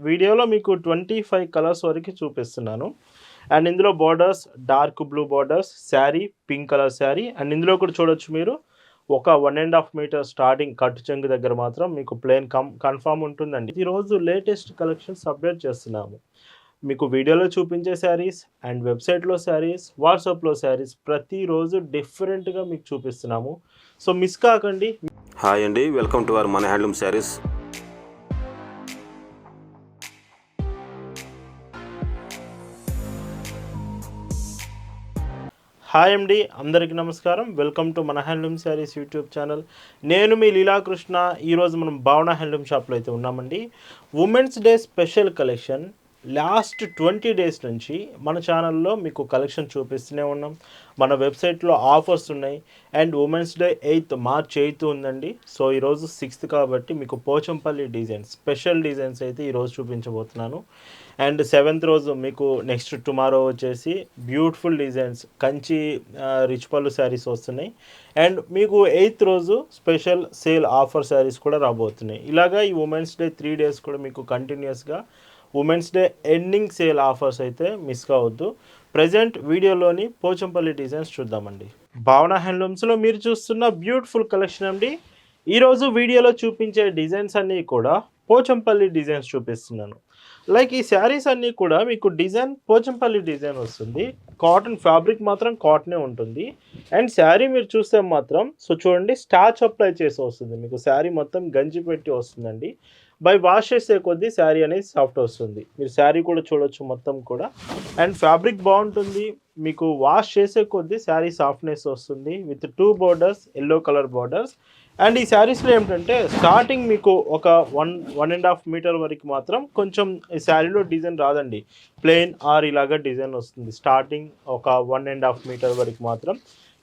వీడియోలో మీకు 25 కలర్స్ వరకు చూపిస్తున్నాను. అండ్ ఇందులో borders dark blue borders, sari pink colour sari. And ఇందులో కూడా చూడొచ్చు మీరు ఒక 1.5 మీటర్ స్టార్టింగ్ కట్టు చెంగు దగ్గర మాత్రం మీకు ప్లెయిన్ కన్ఫర్మ్ ఉంటుందండి. ఈరోజు లేటెస్ట్ కలెక్షన్స్ అప్డేట్ చేస్తున్నాము. మీకు వీడియోలో చూపించే శారీస్ అండ్ వెబ్సైట్లో శారీస్, వాట్సాప్లో శారీస్ ప్రతిరోజు డిఫరెంట్గా మీకు చూపిస్తున్నాము. సో మిస్ కాకండి. హాయ్ అండి, వెల్కమ్ టు అవర్ మన హ్యాండ్లూమ్ శారీస్. హాయ్ అండి, అందరికీ నమస్కారం. వెల్కమ్ టు మన హ్యాండ్లూమ్ శారీస్ యూట్యూబ్ ఛానల్. నేను మీ లీలాకృష్ణ. ఈరోజు మనం భావన హ్యాండ్లూమ్ షాప్లో అయితే ఉన్నామండి. Women's day special collection last 20 days నుంచి మన ఛానల్లో మీకు కలెక్షన్ చూపిస్తూనే ఉన్నాం. మన వెబ్సైట్లో ఆఫర్స్ ఉన్నాయి. అండ్ ఉమెన్స్ డే మార్చ్ 8 ఉందండి. సో ఈరోజు 6th కాబట్టి మీకు పోచంపల్లి డిజైన్స్, స్పెషల్ డిజైన్స్ అయితే ఈరోజు చూపించబోతున్నాను. అండ్ 7th రోజు మీకు నెక్స్ట్ టుమారో వచ్చేసి బ్యూటిఫుల్ డిజైన్స్ కంచి రిచ్ పళ్ళు శారీస్ వస్తున్నాయి. అండ్ మీకు 8th రోజు స్పెషల్ సేల్ ఆఫర్ శారీస్ కూడా రాబోతున్నాయి. ఇలాగా ఈ ఉమెన్స్ డే 3 డేస్ కూడా మీకు కంటిన్యూస్గా women's day ending sale offers అయితే మిస్ కావద్దు. ప్రజెంట్ వీడియోలోని పోచంపల్లి డిజైన్స్ చూద్దామండి. భావన హ్యాండ్లూమ్స్లో మీరు చూస్తున్న బ్యూటిఫుల్ కలెక్షన్ అండి. ఈరోజు వీడియోలో చూపించే డిజైన్స్ అన్నీ కూడా పోచంపల్లి డిజైన్స్ చూపిస్తున్నాను. లైక్ ఈ శారీస్ అన్నీ కూడా మీకు డిజైన్ పోచంపల్లి డిజైన్ వస్తుంది. కాటన్ ఫ్యాబ్రిక్ మాత్రం కాటనే ఉంటుంది. అండ్ శారీ మీరు చూస్తే మాత్రం సో చూడండి, స్టార్చ్ అప్లై చేసి వస్తుంది. మీకు శారీ మొత్తం గంజి పెట్టి వస్తుందండి. బై వాష్ చేసే కొద్దీ శారీ అనేది సాఫ్ట్ వస్తుంది. మీరు శారీ కూడా చూడొచ్చు మొత్తం కూడా. అండ్ ఫ్యాబ్రిక్ బాగుంటుంది. మీకు వాష్ చేసే కొద్దీ శారీ సాఫ్ట్నెస్ వస్తుంది with 2 borders, yellow colour borders. And ఈ శారీస్లో ఏమిటంటే స్టార్టింగ్ మీకు ఒక 1.5 మీటర్ వరకు మాత్రం కొంచెం ఈ శారీలో డిజైన్ రాదండి. ప్లెయిన్ ఆర్ ఇలాగా డిజైన్ వస్తుంది. స్టార్టింగ్ ఒక 1.5 మీటర్ వరకు మాత్రం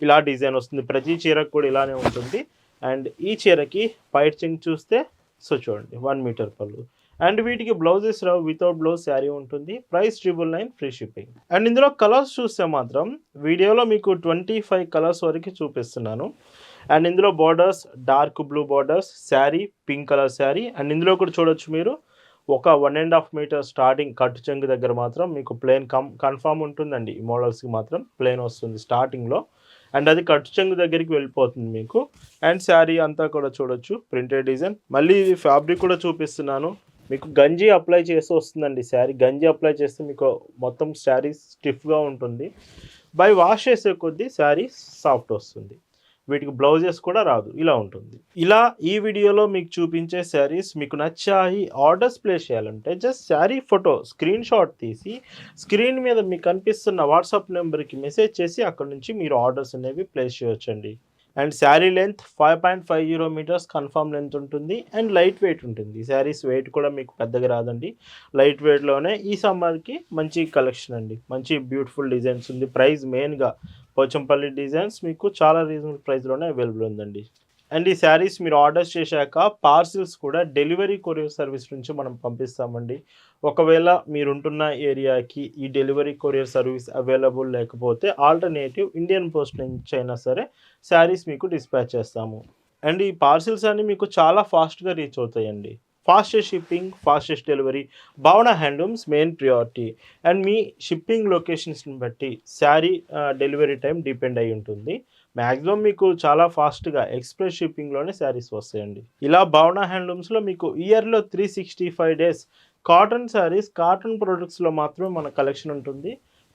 ఇలా డిజైన్ వస్తుంది. ప్రతి చీరకు కూడా ఇలానే ఉంటుంది. అండ్ ఈ చీరకి పైట్ చింగ్ చూస్తే సో చూడండి 1 మీటర్ పళ్ళు. అండ్ వీటికి బ్లౌజెస్ రావు, వితౌట్ బ్లౌజ్ శారీ ఉంటుంది. Price 999 free shipping. అండ్ ఇందులో కలర్స్ చూస్తే మాత్రం వీడియోలో మీకు 25 కలర్స్ వరకు చూపిస్తున్నాను. అండ్ ఇందులో borders dark blue borders, sari pink colour sari. And ఇందులో కూడా చూడొచ్చు మీరు ఒక 1.5 మీటర్ స్టార్టింగ్ కట్టు చెంగు దగ్గర మాత్రం మీకు ప్లెయిన్ కన్ఫామ్ ఉంటుందండి. ఈ మోడల్స్కి మాత్రం ప్లెయిన్ వస్తుంది స్టార్టింగ్లో. అండ్ అది కట్టు చెంగు దగ్గరికి వెళ్ళిపోతుంది మీకు. అండ్ శారీ అంతా కూడా చూడొచ్చు ప్రింటెడ్ డిజైన్. మళ్ళీ ఇది ఫ్యాబ్రిక్ కూడా చూపిస్తున్నాను. మీకు గంజి అప్లై చేసి వస్తుందండి. శారీ గంజి అప్లై చేస్తే మీకు మొత్తం శారీ స్టిఫ్గా ఉంటుంది. బై వాష్ చేసే కొద్దీ శారీ సాఫ్ట్ వస్తుంది. వీటికి బ్లౌజెస్ కూడా రాదు, ఇలా ఉంటుంది. ఇలా ఈ వీడియోలో మీకు చూపించే శారీస్ మీకు నచ్చాయి, ఆర్డర్స్ ప్లేస్ చేయాలంటే just sari photo screen shot తీసి స్క్రీన్ మీద మీకు కనిపిస్తున్న వాట్సాప్ నెంబర్కి మెసేజ్ చేసి అక్కడ నుంచి మీరు ఆర్డర్స్ అనేవి ప్లేస్ చేయొచ్చండి. And sari length 5.50 metres confirm length ఉంటుంది. అండ్ లైట్ వెయిట్ ఉంటుంది. ఈ శారీస్ వెయిట్ కూడా మీకు పెద్దగా రాదండి. లైట్ వెయిట్లోనే ఈ సమ్మర్కి మంచి కలెక్షన్ అండి. మంచి బ్యూటిఫుల్ డిజైన్స్ ఉంది. ప్రైస్ మెయిన్గా పోచంపల్లి డిజైన్స్ మీకు చాలా రీజనబుల్ ప్రైస్లోనే అవైలబుల్ ఉందండి. అండ్ ఈ శారీస్ మీరు ఆర్డర్స్ చేశాక పార్సిల్స్ కూడా డెలివరీ కొరియర్ సర్వీస్ నుంచి మనం పంపిస్తామండి. ఒకవేళ మీరుంటున్న ఏరియాకి ఈ డెలివరీ కొరియర్ సర్వీస్ అవైలబుల్ లేకపోతే ఆల్టర్నేటివ్ ఇండియన్ పోస్ట్ నుంచి అయినా సరే శారీస్ మీకు డిస్పాచ్ చేస్తాము. అండ్ ఈ పార్సిల్స్ అన్నీ మీకు చాలా ఫాస్ట్గా రీచ్ అవుతాయండి. Fastest shipping, fastest delivery, Bhavana handlooms main priority. And మీ షిప్పింగ్ లొకేషన్స్ని బట్టి శారీ డెలివరీ టైం డిపెండ్ అయి ఉంటుంది. మ్యాక్సిమం మీకు చాలా ఫాస్ట్గా ఎక్స్ప్రెస్ షిప్పింగ్లోనే శారీస్ వస్తాయండి. ఇలా భావన హ్యాండ్లూమ్స్లో మీకు ఇయర్లో 365 డేస్ కాటన్ శారీస్, కాటన్ ప్రొడక్ట్స్లో మాత్రమే మన కలెక్షన్ ఉంటుంది.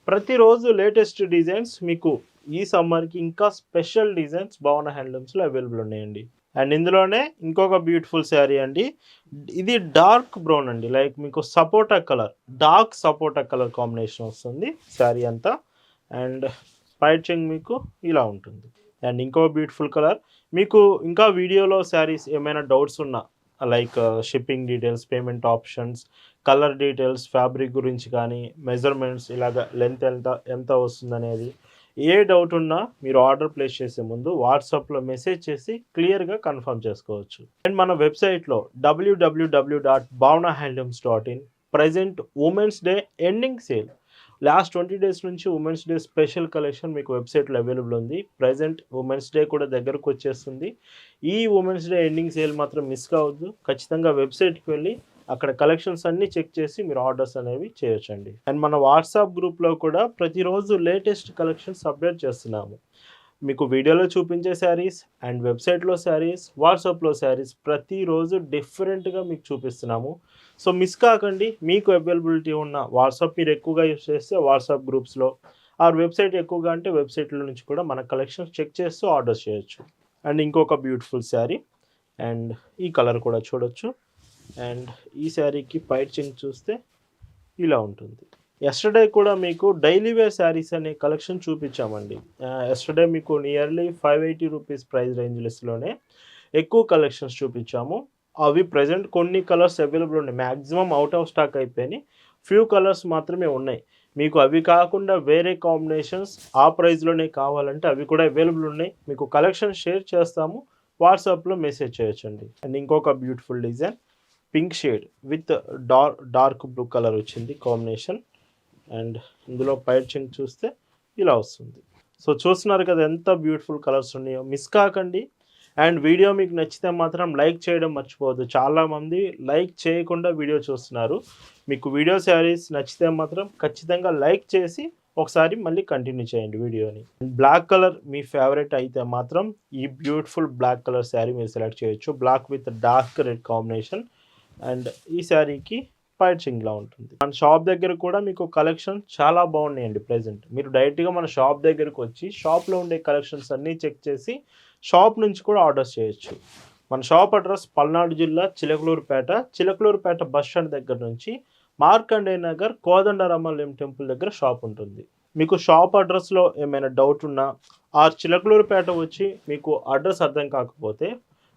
ప్రతిరోజు లేటెస్ట్ డిజైన్స్ మీకు ఈ సమ్మర్కి ఇంకా స్పెషల్ డిజైన్స్ భావన హ్యాండ్లూమ్స్లో అవైలబుల్ ఉన్నాయండి. అండ్ ఇందులోనే ఇంకొక బ్యూటిఫుల్ శారీ అండి. ఇది డార్క్ బ్రౌన్ అండి. లైక్ మీకు సపోటా కలర్, డార్క్ సపోటా కలర్ కాంబినేషన్ వస్తుంది శారీ అంతా. అండ్ పైట్ చెంగ్ మీకు ఇలా ఉంటుంది. అండ్ ఇంకో బ్యూటిఫుల్ కలర్. మీకు ఇంకా వీడియోలో శారీస్ ఏమైనా డౌట్స్ ఉన్నా like shipping details, payment options, colour details, fabric గురించి కానీ, మెజర్మెంట్స్, ఇలాగ లెంత్ ఎంత వస్తుందనేది ఏ డౌట్ ఉన్నా మీరు ఆర్డర్ ప్లేస్ చేసే ముందు వాట్సాప్లో మెసేజ్ చేసి క్లియర్గా కన్ఫర్మ్ చేసుకోవచ్చు. అండ్ మన వెబ్సైట్లో www.bhavnahandlooms.in present women's day ending sale last 20 days నుంచి ఉమెన్స్ డే స్పెషల్ కలెక్షన్ మీకు వెబ్సైట్లో అవైలబుల్ ఉంది. ప్రజెంట్ ఉమెన్స్ డే కూడా దగ్గరకు వచ్చేస్తుంది. ఈ ఉమెన్స్ డే ఎండింగ్ సేల్ మాత్రం మిస్ కావద్దు. ఖచ్చితంగా వెబ్సైట్కి వెళ్ళి అక్కడ కలెక్షన్స్ అన్నీ చెక్ చేసి మీరు ఆర్డర్స్ అనేవి చేయొచ్చండి. అండ్ మన వాట్సాప్ గ్రూప్లో కూడా ప్రతిరోజు లేటెస్ట్ కలెక్షన్స్ అప్డేట్ చేస్తున్నాము. మీకు వీడియోలో చూపించే శారీస్ అండ్ వెబ్సైట్లో శారీస్, వాట్సాప్లో శారీస్ ప్రతిరోజు డిఫరెంట్గా మీకు చూపిస్తున్నాము. సో మిస్ కాకండి. మీకు అవైలబిలిటీ ఉన్న వాట్సాప్ మీరు ఎక్కువగా యూస్ చేస్తే వాట్సాప్ గ్రూప్స్లో, ఆర్ వెబ్సైట్ ఎక్కువగా అంటే వెబ్సైట్లో నుంచి కూడా మన కలెక్షన్స్ చెక్ చేస్తూ ఆర్డర్ చేయొచ్చు. అండ్ ఇంకొక బ్యూటిఫుల్ శారీ, అండ్ ఈ కలర్ కూడా చూడొచ్చు. అండ్ ఈ శారీకి పైచింగ్ చూస్తే ఇలా ఉంటుంది. యెస్టర్‌డే కూడా మీకు డైలీ వేర్ శారీస్ అనే కలెక్షన్ చూపించామండి. యెస్టర్‌డే మీకు నియర్లీ ₹580 ప్రైస్ రేంజ్‌లోనే ఎక్కువ కలెక్షన్స్ చూపించాము. అవి ప్రెజెంట్ కొన్ని కలర్స్ అవైలబుల్ ఉన్నాయి. మాక్సిమం ఔట్ ఆఫ్ స్టాక్ అయిపోయినాయి. ఫ్యూ కలర్స్ మాత్రమే ఉన్నాయి. మీకు అవి కాకుండా వేరే కాంబినేషన్స్ ఆ ప్రైస్‌లోనే కావాలంటే అవి కూడా అవైలబుల్ ఉన్నాయి. మీకు కలెక్షన్ షేర్ చేస్తాము. వాట్సాప్‌లో మెసేజ్ చేయొచ్చండి. అండ్ ఇంకొక beautiful design pink shade with dark blue colour వచ్చింది కాంబినేషన్. అండ్ ఇందులో పైచింగ్ చూస్తే ఇలా వస్తుంది. సో చూస్తున్నారు కదా ఎంత బ్యూటిఫుల్ కలర్స్ ఉన్నాయో. మిస్ కాకండి. అండ్ వీడియో మీకు నచ్చితే మాత్రం లైక్ చేయడం మర్చిపోవద్దు. చాలామంది లైక్ చేయకుండా వీడియో చూస్తున్నారు. మీకు వీడియో శారీస్ నచ్చితే మాత్రం ఖచ్చితంగా లైక్ చేసి ఒకసారి మళ్ళీ కంటిన్యూ చేయండి వీడియోని. బ్లాక్ కలర్ మీ ఫేవరెట్ అయితే మాత్రం ఈ బ్యూటిఫుల్ బ్లాక్ కలర్ శారీ మీరు సెలెక్ట్ చేయొచ్చు. Black with dark red combination. And ఈ శారీకి పైచింగ్లా ఉంటుంది. మన షాప్ దగ్గర కూడా మీకు కలెక్షన్ చాలా బాగున్నాయండి ప్రెజెంట్. మీరు డైరెక్ట్గా మన షాప్ దగ్గరకు వచ్చి షాప్లో ఉండే కలెక్షన్స్ అన్నీ చెక్ చేసి షాప్ నుంచి కూడా ఆర్డర్స్ చేయొచ్చు. మన షాప్ అడ్రస్ పల్నాడు జిల్లా చిలకలూరుపేట బస్ స్టాండ్ దగ్గర నుంచి మార్కండే నగర్ కోదండరామలయం టెంపుల్ దగ్గర షాప్ ఉంటుంది. మీకు షాప్ అడ్రస్లో ఏమైనా డౌట్ ఉన్నా ఆ చిలకలూరుపేట వచ్చి మీకు అడ్రస్ అర్థం కాకపోతే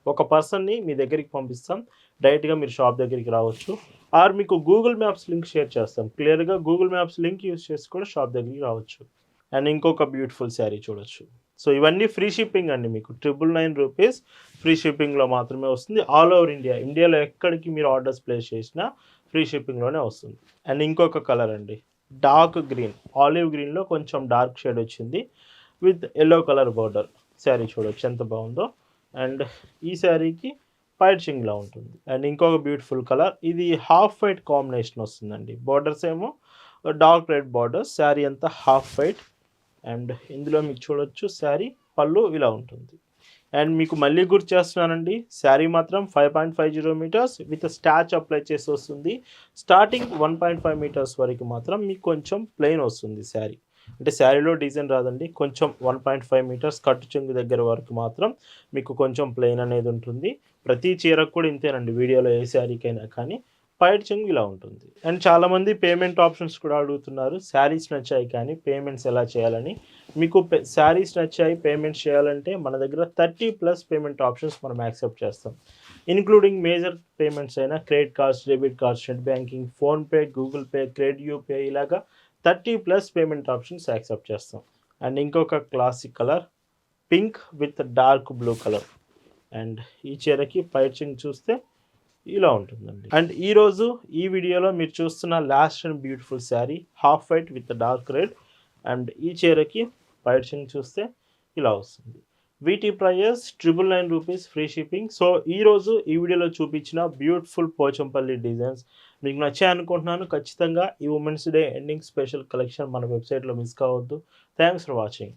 ఒక పర్సన్ని మీ దగ్గరికి పంపిస్తాం. డైరెక్ట్గా మీరు షాప్ దగ్గరికి రావచ్చు. ఆర్ మీకు గూగుల్ మ్యాప్స్ లింక్ షేర్ చేస్తాం. క్లియర్గా గూగుల్ మ్యాప్స్ లింక్ యూస్ చేసి కూడా షాప్ దగ్గరికి రావచ్చు. అండ్ ఇంకొక బ్యూటిఫుల్ శారీ చూడొచ్చు. సో ఇవన్నీ ఫ్రీ షిప్పింగ్ అండి. మీకు ₹999 ఫ్రీ షిప్పింగ్లో మాత్రమే వస్తుంది. All over India. ఇండియాలో ఎక్కడికి మీరు ఆర్డర్స్ ప్లేస్ చేసినా ఫ్రీ షిప్పింగ్లోనే వస్తుంది. అండ్ ఇంకొక కలర్ అండి డార్క్ గ్రీన్, ఆలివ్ గ్రీన్లో కొంచెం డార్క్ షేడ్ వచ్చింది with yellow colour border. Sari చూడొచ్చు ఎంత బాగుందో. అండ్ ఈ శారీకి పైచింగ్లా ఉంటుంది. అండ్ ఇంకొక బ్యూటిఫుల్ కలర్ ఇది హాఫ్ వైట్ కాంబినేషన్ వస్తుందండి. బార్డర్స్ ఏమో డార్క్ రెడ్ బార్డర్స్. శారీ అంతా హాఫ్ వైట్. అండ్ ఇందులో మీకు చూడొచ్చు శారీ పళ్ళు ఇలా ఉంటుంది. అండ్ మీకు మళ్ళీ గుర్తు చేస్తున్నానండి, శారీ మాత్రం 5.50 మీటర్స్ విత్ స్టాచ్ అప్లై చేసి వస్తుంది. స్టార్టింగ్ 1.5 మీటర్స్ వరకు మాత్రం మీకు కొంచెం ప్లెయిన్ వస్తుంది శారీ. అంటే శారీలో డిజైన్ రాదండి. కొంచెం 1.5 మీటర్స్ కట్టు చెంగు దగ్గర వరకు మాత్రం మీకు కొంచెం ప్లెయిన్ అనేది ఉంటుంది. ప్రతి చీరకు కూడా ఇంతేనండి. వీడియోలో ఏ శారీకైనా కానీ పైట్ చెంగు ఇలా ఉంటుంది. అండ్ చాలామంది పేమెంట్ ఆప్షన్స్ కూడా అడుగుతున్నారు. శారీస్ నచ్చాయి కానీ పేమెంట్స్ ఎలా చేయాలని. మీకు శారీస్ నచ్చాయి పేమెంట్స్ చేయాలంటే మన దగ్గర 30+ పేమెంట్ ఆప్షన్స్ మనం యాక్సెప్ట్ చేస్తాం. ఇన్క్లూడింగ్ మేజర్ పేమెంట్స్ అయినా credit cards, debit cards, net banking, PhonePe, Google pay, credit UPI ఇలాగా 30+ పేమెంట్ ఆప్షన్స్ యాక్సెప్ట్ చేస్తాం. అండ్ ఇంకొక classic colour pink with dark blue colour. And ఈ చీరకి పైచింగ్ చూస్తే ఇలా ఉంటుందండి. అండ్ ఈరోజు ఈ వీడియోలో మీరు చూస్తున్న last and beautiful sari half white with dark red. And ఈ చీరకి పైచింగ్ చూస్తే ఇలా వస్తుంది. వీటి ప్రైస్ ₹999 ఫ్రీ షిప్పింగ్. సో ఈరోజు ఈ వీడియోలో చూపించిన బ్యూటిఫుల్ పోచంపల్లి డిజైన్స్ మీకు నచ్చాయి అనుకుంటున్నాను. ఖచ్చితంగా ఈ women's day ending special collection మన వెబ్సైట్లో మిస్ కావద్దు. Thanks for watching.